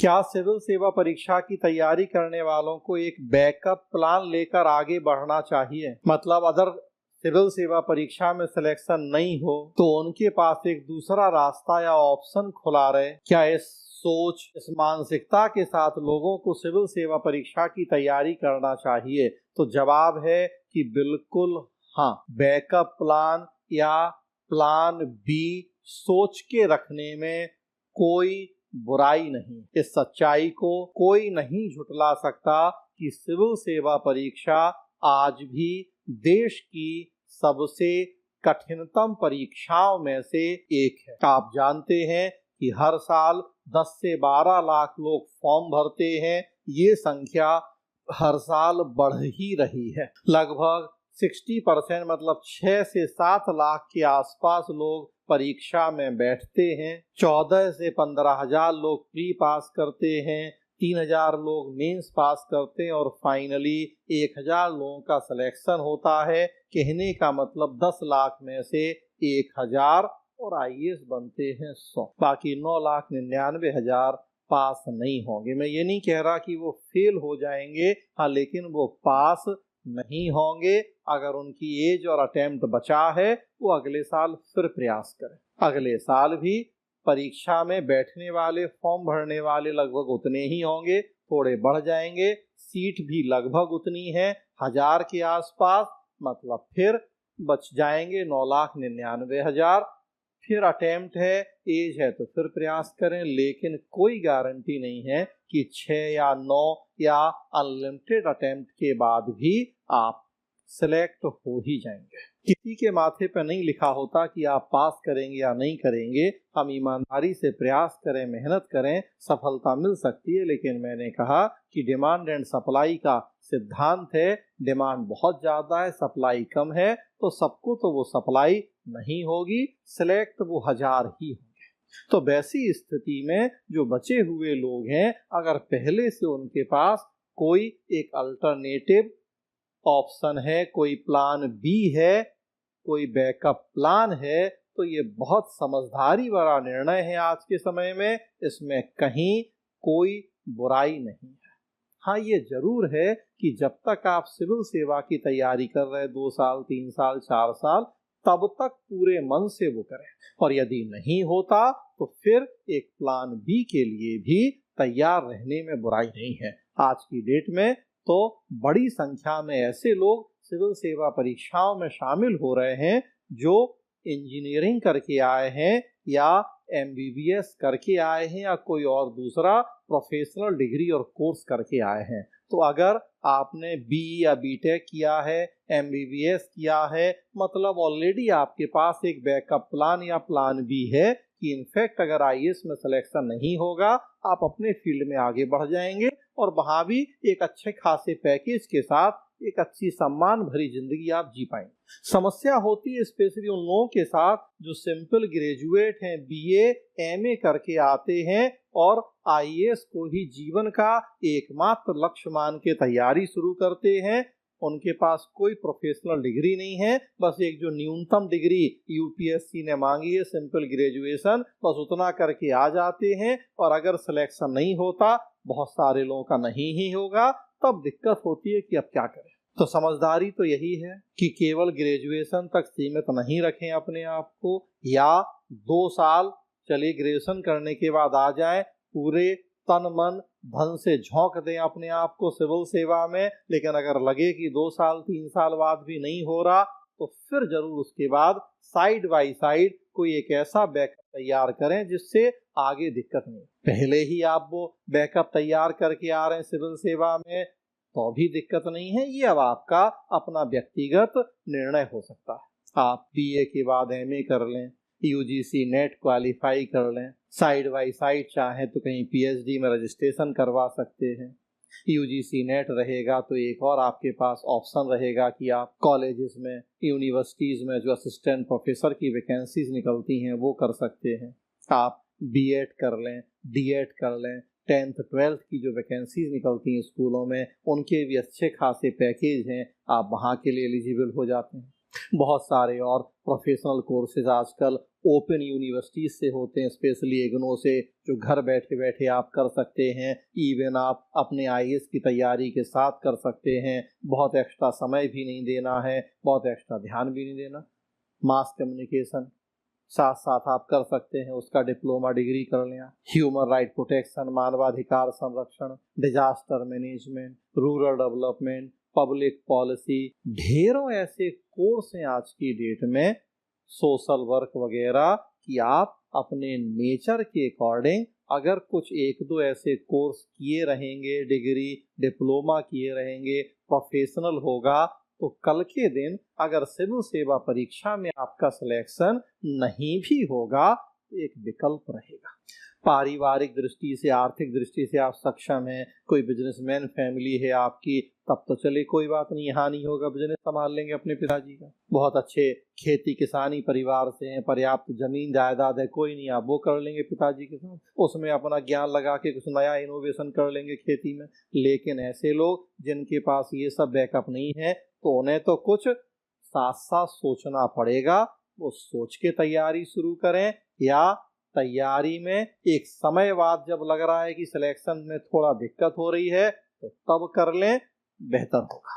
क्या सिविल सेवा परीक्षा की तैयारी करने वालों को एक बैकअप प्लान लेकर आगे बढ़ना चाहिए? मतलब अगर सिविल सेवा परीक्षा में सिलेक्शन नहीं हो तो उनके पास एक दूसरा रास्ता या ऑप्शन खुला रहे। क्या इस सोच, इस मानसिकता के साथ लोगों को सिविल सेवा परीक्षा की तैयारी करना चाहिए? तो जवाब है कि बिल्कुल हाँ। बैकअप प्लान या प्लान बी सोच के रखने में कोई बुराई नहीं। इस सच्चाई को कोई नहीं झुठला सकता कि सिविल सेवा परीक्षा आज भी देश की सबसे कठिनतम परीक्षाओं में से एक है। आप जानते हैं कि हर साल 10 से 12 लाख लोग फॉर्म भरते हैं। ये संख्या हर साल बढ़ ही रही है। लगभग 60% मतलब 6 से 7 लाख के आसपास लोग परीक्षा में बैठते हैं। 14 से 15 हजार लोग प्री पास करते हैं, 3000 लोग मेंस पास करते हैं और फाइनली 1000 लोगों का सिलेक्शन होता है। कहने का मतलब 10 लाख में से 1000 और आईएएस बनते हैं 100। बाकी 9,99,000 पास नहीं होंगे। मैं ये नहीं कह रहा कि वो फेल हो जाएंगे, हाँ, लेकिन वो पास नहीं होंगे। अगर उनकी एज और अटेम्प्ट बचा है वो अगले साल फिर प्रयास करें। अगले साल भी परीक्षा में बैठने वाले, फॉर्म भरने वाले लगभग उतने ही होंगे, थोड़े बढ़ जाएंगे। सीट भी लगभग उतनी है, 1000 के आसपास, मतलब फिर बच जाएंगे 9,99,000। फिर अटेम्प्ट है, एज है तो फिर प्रयास करें, लेकिन कोई गारंटी नहीं है कि 6 या 9 या अनलिमिटेड अटेम्प्ट के बाद भी आप सिलेक्ट हो ही जाएंगे। किसी के माथे पर नहीं लिखा होता कि आप पास करेंगे या नहीं करेंगे। हम ईमानदारी से प्रयास करें, मेहनत करें, सफलता मिल सकती है। लेकिन मैंने कहा कि डिमांड एंड सप्लाई का सिद्धांत है। डिमांड बहुत ज्यादा है, सप्लाई कम है, तो सबको तो वो सप्लाई नहीं होगी, सिलेक्ट वो 1000 ही होंगे। तो वैसी स्थिति में जो बचे हुए लोग हैं, अगर पहले से उनके पास कोई एक अल्टरनेटिव ऑप्शन है, कोई प्लान बी है, कोई बैकअप प्लान है, तो ये बहुत समझदारी वाला निर्णय है आज के समय में। इसमें कहीं कोई बुराई नहीं है। हाँ, ये जरूर है कि जब तक आप सिविल सेवा की तैयारी कर रहे हैं, 2 साल, 3 साल, 4 साल, तब तक पूरे मन से वो करें। और यदि नहीं होता तो फिर एक प्लान बी के लिए भी तैयार रहने में बुराई नहीं है। आज की डेट में तो बड़ी संख्या में ऐसे लोग सिविल सेवा परीक्षाओं में शामिल हो रहे हैं जो इंजीनियरिंग करके आए हैं या एमबीबीएस करके आए हैं या कोई और दूसरा प्रोफेशनल डिग्री और कोर्स करके आए हैं। तो अगर आपने बी या बीटेक किया है, एमबीबीएस किया है, मतलब ऑलरेडी आपके पास एक बैकअप प्लान या प्लान बी है कि इनफैक्ट अगर आईएएस में सिलेक्शन नहीं होगा, आप अपने फील्ड में आगे बढ़ जाएंगे और वहां भी एक अच्छे खासे पैकेज के साथ एक अच्छी सम्मान भरी जिंदगी आप जी पाएंगे। समस्या होती है स्पेशली उन लोगों के साथ जो सिंपल ग्रेजुएट हैं, बीए, एमए करके आते हैं और आईएएस को ही जीवन का एकमात्र लक्ष्य मान के तैयारी शुरू करते हैं। उनके पास कोई प्रोफेशनल डिग्री नहीं है, बस एक जो न्यूनतम डिग्री यूपीएससी ने मांगी है, सिंपल ग्रेजुएशन, बस उतना करके आ जाते हैं। और अगर सिलेक्शन नहीं होता, बहुत सारे लोगों का नहीं ही होगा, तब दिक्कत होती है कि अब क्या करें। तो समझदारी तो यही है कि केवल ग्रेजुएशन तक सीमित नहीं रखें अपने आप को, या 2 साल चलिए ग्रेजुएशन करने के बाद आ जाए, पूरे तन मन धन से झोंक दें अपने आप को सिविल सेवा में। लेकिन अगर लगे कि 2 साल 3 साल बाद भी नहीं हो रहा, तो फिर जरूर उसके बाद साइड बाय साइड कोई एक ऐसा बैकअप तैयार करें जिससे आगे दिक्कत नहीं। पहले ही आप वो बैकअप तैयार करके आ रहे हैं सिविल सेवा में तो भी दिक्कत नहीं है। ये अब आपका अपना व्यक्तिगत निर्णय हो सकता है। आप बीए के बाद एमए कर लें, यूजीसी नेट क्वालिफाई कर लें, साइड बाय साइड चाहें तो कहीं पीएचडी में रजिस्ट्रेशन करवा सकते हैं। यूजीसी नेट रहेगा तो एक और आपके पास ऑप्शन रहेगा कि आप कॉलेजेस में, यूनिवर्सिटीज में जो असिस्टेंट प्रोफेसर की वैकेंसीज निकलती हैं वो कर सकते हैं। आप बीएड कर लें, डीएड कर लें, 10th 12th की जो वैकेंसीज निकलती हैं स्कूलों में, उनके भी अच्छे खासे पैकेज हैं, आप वहाँ के लिए एलिजिबल हो जाते हैं। बहुत सारे और प्रोफेशनल कोर्सेज आजकल ओपन यूनिवर्सिटीज से होते हैं, स्पेशली इग्नू से, जो घर बैठे बैठे आप कर सकते हैं। इवन आप अपने आईएएस की तैयारी के साथ कर सकते हैं। बहुत एक्स्ट्रा समय भी नहीं देना है, बहुत एक्स्ट्रा ध्यान भी नहीं देना। मास कम्युनिकेशन साथ साथ आप कर सकते हैं, उसका डिप्लोमा डिग्री कर लें। ह्यूमन राइट प्रोटेक्शन, मानवाधिकार संरक्षण, disaster management, rural development, public policy, ढेरों ऐसे कोर्स हैं आज की डेट में, सोशल वर्क वगैरह, कि आप अपने नेचर के अकॉर्डिंग अगर कुछ एक दो ऐसे कोर्स किए रहेंगे, डिग्री डिप्लोमा किए रहेंगे, प्रोफेशनल होगा, तो कल के दिन अगर सिविल सेवा परीक्षा में आपका सिलेक्शन नहीं भी होगा तो एक विकल्प रहेगा। पारिवारिक दृष्टि से, आर्थिक दृष्टि से आप सक्षम हैं, कोई बिजनेसमैन फैमिली है आपकी, तब तो चले कोई बात नहीं, यहाँ नहीं होगा, बिजनेस संभाल लेंगे अपने पिताजी का। बहुत अच्छे खेती किसानी परिवार से हैं, पर्याप्त जमीन जायदाद है, कोई नहीं, आप वो कर लेंगे पिताजी के साथ, उसमें अपना ज्ञान लगा के कुछ नया इनोवेशन कर लेंगे खेती में। लेकिन ऐसे लोग जिनके पास ये सब बैकअप नहीं है, तो उन्हें तो कुछ साथ साथ सोचना पड़ेगा। वो सोच के तैयारी शुरू करें, या तैयारी में एक समय बाद जब लग रहा है कि सिलेक्शन में थोड़ा दिक्कत हो रही है तो तब कर लें, बेहतर होगा।